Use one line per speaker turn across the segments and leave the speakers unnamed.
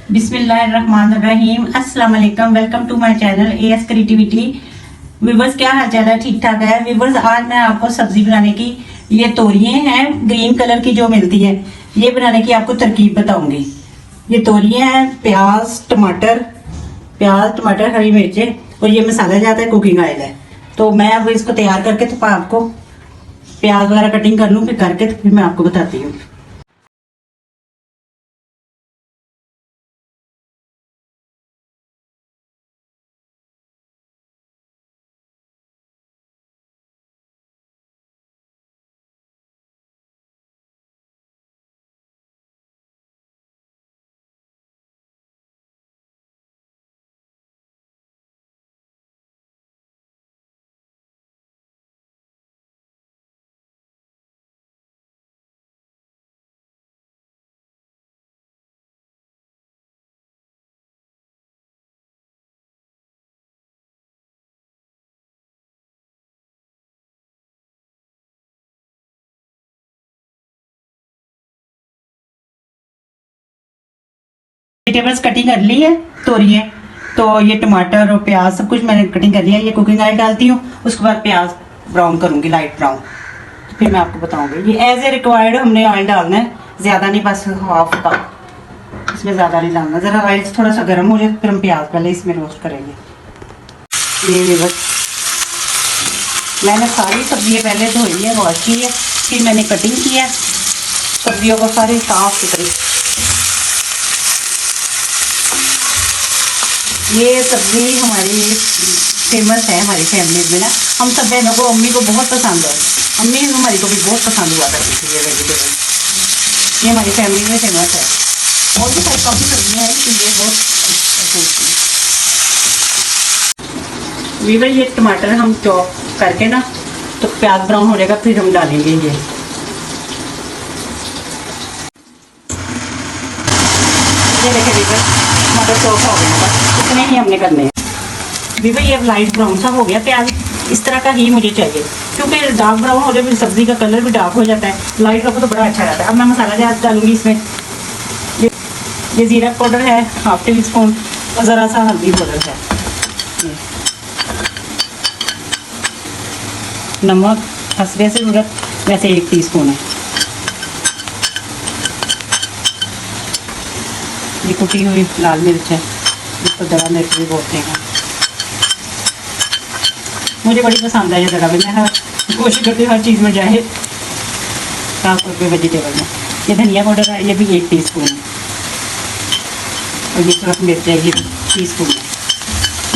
बिस्मिल्लाहिर्रहमानिर्रहीम। अस्सलाम वालेकुम। Welcome to my channel AS creativity. Viewers, क्या हाल चाल है? ठीक ठाक है व्यूवर्स। आज मैं आपको सब्जी बनाने की, ये तोरिये हैं ग्रीन कलर की जो मिलती है, ये बनाने की आपको तरकीब बताऊंगी। ये तोरिये हैं, प्याज टमाटर हरी मिर्चें और ये मसाला जाता है, कुकिंग ऑयल है। तो मैं अब इसको तैयार करके तो आपको प्याज वगैरह कटिंग कर लूँ, फिर करके तो फिर मैं आपको बताती हूँ। वेजिटेबल्स कटिंग कर ली है, तोरिए तो ये टमाटर और प्याज सब कुछ मैंने कटिंग कर लिया। ये कुकिंग ऑयल डालती हूँ, उसके बाद प्याज ब्राउन करूंगी, लाइट ब्राउन। तो फिर मैं आपको बताऊंगी। ये एज ए रिक्वायर्ड हमने ऑयल डालना है, ज़्यादा नहीं, बस हाफ का, इसमें ज़्यादा नहीं डालना। ज़रा ऑयल थोड़ा सा गर्म हो जाए फिर हम प्याज पहले इसमें रोस्ट करेंगे। ये बस मैंने सारी सब्जियाँ पहले धोई है, वॉश की है, फिर मैंने कटिंग की है सब्जियों को सारी साफ सुथरी। ये सब्जी हमारी फेमस है हमारी फैमिली में ना। हम सब बहनों को, अम्मी को बहुत पसंद है, अम्मी हमारी को भी बहुत पसंद हुआ करती थी ये वेजिटेबल। ये हमारी फैमिली में फेमस है। और भी सारी काफ़ी सब्जियाँ हैं लेकिन ये बहुत वीवर। ये टमाटर हम चॉप करके ना, तो प्याज ब्राउन हो जाएगा फिर हम डालेंगे ये देखें वीवर, टमाटर चॉप हो गया, बस इतने ही हमने करने हैं वीवर। ये लाइट ब्राउन सा हो गया प्याज, इस तरह का ही मुझे चाहिए, क्योंकि डार्क ब्राउन हो जाए फिर सब्जी का कलर भी डार्क हो जाता है। लाइट रखो तो बड़ा अच्छा रहता है। अब मैं मसाला डालूंगी इसमें। ये जीरा पाउडर है हाफ टी स्पून और ज़रा सा हल्दी पाउडर है। नमक हसबे से ज़रूरत, वैसे 1 टीस्पून है। ये कुटी हुई लाल मिर्च है, इसको दड़ा मिर्च भी बोलते हैं। मुझे बड़ी पसंद है ये दड़ा भी। मैं कोशिश करती हूँ हर चीज़ में जाए, खास तौर पे वेजिटेबल में। ये धनिया पाउडर है, ये भी 1 टीस्पून है। और ये सूरत मिर्च है, ये 1 टीस्पून है।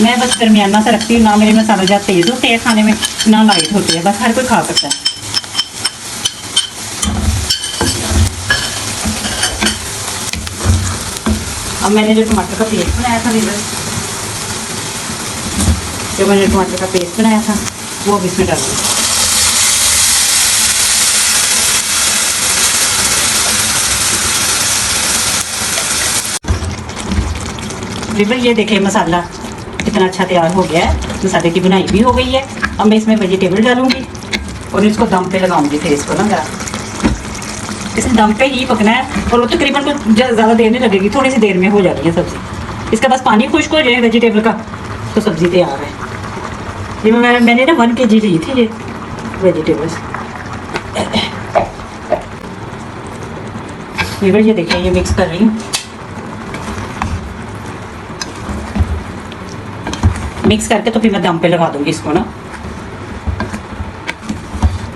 मैं बस दरमियाना सा रखती हूँ, ना मेरे मसाला ज़्यादा तेज़ होते हैं खाने में, ना लाइट होते हैं, बस हर कोई खा सकता है। अब मैंने जो टमाटर का पेस्ट बनाया था वो अब इसमें डालूंगी। वीवर ये देखिए मसाला कितना अच्छा तैयार हो गया है, मसाले की बुनाई भी हो गई है। अब मैं इसमें वेजिटेबल डालूंगी और इसको दम पे लगाऊंगी। फिर इसको ना जरा इसे दम पे ही पकना है, और वो तकरीबन कुछ ज़्यादा देर नहीं लगेगी, थोड़ी सी देर में हो जाती है सब्ज़ी। इसका बस पानी खुश्क हो जाए वेजिटेबल का तो सब्ज़ी तैयार है। ये मैंने ना 1 kg ली थी ये वेजिटेबल्स। ये देखिए, ये मिक्स कर रही हूँ। मिक्स करके तो फिर मैं दम पे लगा दूंगी इसको ना।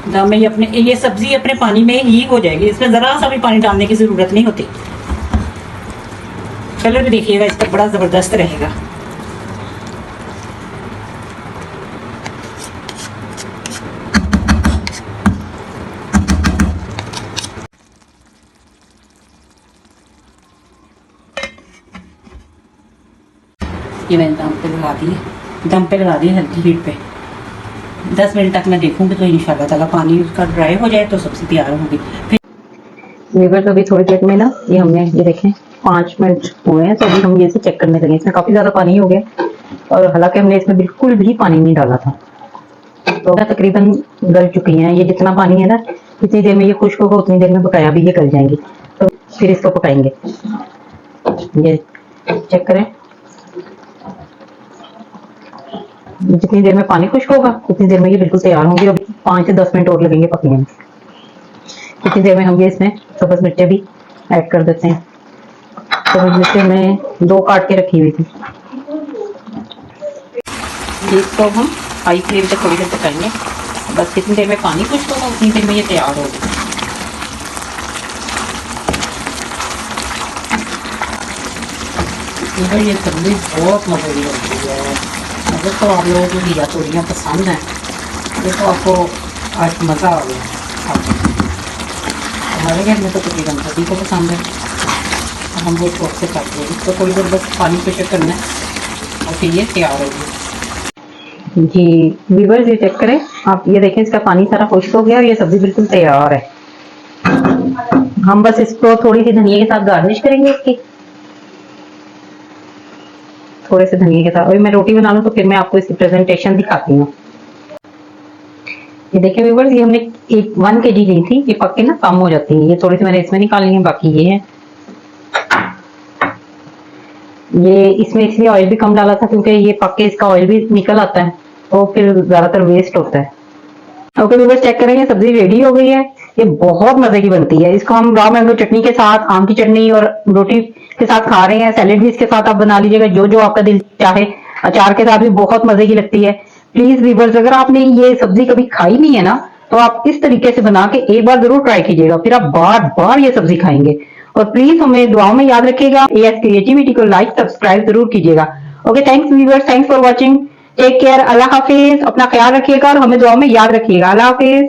दम में ये सब्जी अपने पानी में ही हो जाएगी, इसमें ज़रा सा भी पानी डालने की ज़रूरत नहीं होती। कलर भी देखिएगा इसका बड़ा ज़बरदस्त रहेगा। ये मैंने दम पे लगा दी हल्की हीट पे। 10 मिनट तक मैं देखूंगी तो इंशाल्लाह ताला पानी उसका ड्राई हो जाए तो सब्जी तैयार होगी।
वीवर तो अभी थोड़ी देर में ना, ये हमने ये देखें 5 मिनट हुए हैं, तो अभी हम ये से चेक करने लगे। इसमें काफ़ी ज़्यादा पानी हो गया, और हालांकि हमने इसमें बिल्कुल भी पानी नहीं डाला था। तो तकरीबन गल चुकी हैं। ये जितना पानी है ना, इतनी देर में ये खुश्क होगा, उतनी देर में बकाया भी ये गल जाएंगी। तो फिर इसको पकाएंगे। ये चेक करें, जितनी देर में पानी खुश्क होगा उतनी देर में ये बिल्कुल तैयार होंगे। अभी 5 से 10 मिनट और लगेंगे पकने में। इतनी देर में हम ये इसमें सब्ज मिर्चें भी ऐड कर देते हैं। सब्ज मिर्चें मैं 2 काट के रखी हुई थी। इसको हम हाई फ्लेम पे थोड़ी देर पकाएंगे। बस कितनी देर में पानी खुश्क होगा उतनी देर में ये तैयार होगा।
ये सब्जी बहुत मजे की लगती है। अगर तो आप लोगों को घिया तोरियाँ पसंद हैं तो आपको आज मज़ा आ गया। हमारे घर में तो तकरीबन सभी को पसंद है। हम वो शौक से खाते हैं। इसको थोड़ी देर बस पानी पे चेक करना है और फिर ये तैयार होगी।
जी व्यूअर्स, ये चेक करें आप, ये देखें इसका पानी सारा खुश्क हो गया और ये सब्जी बिल्कुल तैयार है। हम बस इसको थोड़ी सी धनिया के साथ गार्निश करेंगे इसकी, थोड़े से धनिया के साथ। अभी मैं रोटी बना लूं तो फिर मैं आपको इसकी प्रेजेंटेशन दिखाती हूँ। ये देखिए व्यूअर्स, ये हमने 1 kg ली थी। ये पक के ना कम हो जाती है। ये थोड़ी सी मैंने इसमें निकाली है, बाकी ये है। ये इसमें इसलिए ऑयल भी कम डाला था क्योंकि ये पक के इसका ऑयल भी निकल आता है तो फिर ज्यादातर वेस्ट होता है। ओके व्यूअर्स, चेक करेंगे सब्जी रेडी हो गई है। ये बहुत मजे की बनती है। इसको हम रॉ मैंगो चटनी के साथ, आम की चटनी और रोटी के साथ खा रहे हैं। सैलेड भी इसके साथ आप बना लीजिएगा, जो जो आपका दिल चाहे। अचार के साथ भी बहुत मजे की लगती है। प्लीज व्यूअर्स, अगर आपने ये सब्जी कभी खाई नहीं है ना तो आप इस तरीके से बना के एक बार जरूर ट्राई कीजिएगा, फिर आप बार बार ये सब्जी खाएंगे। और प्लीज हमें दुआओं में याद रखिएगा। एएस क्रिएटिविटी को लाइक सब्सक्राइब जरूर कीजिएगा। Okay, thanks viewers, thanks for watching. Take care, अल्लाह हाफिज। अपना ख्याल रखिएगा और हमें दुआओं में याद रखिएगा। अल्लाह हाफिज।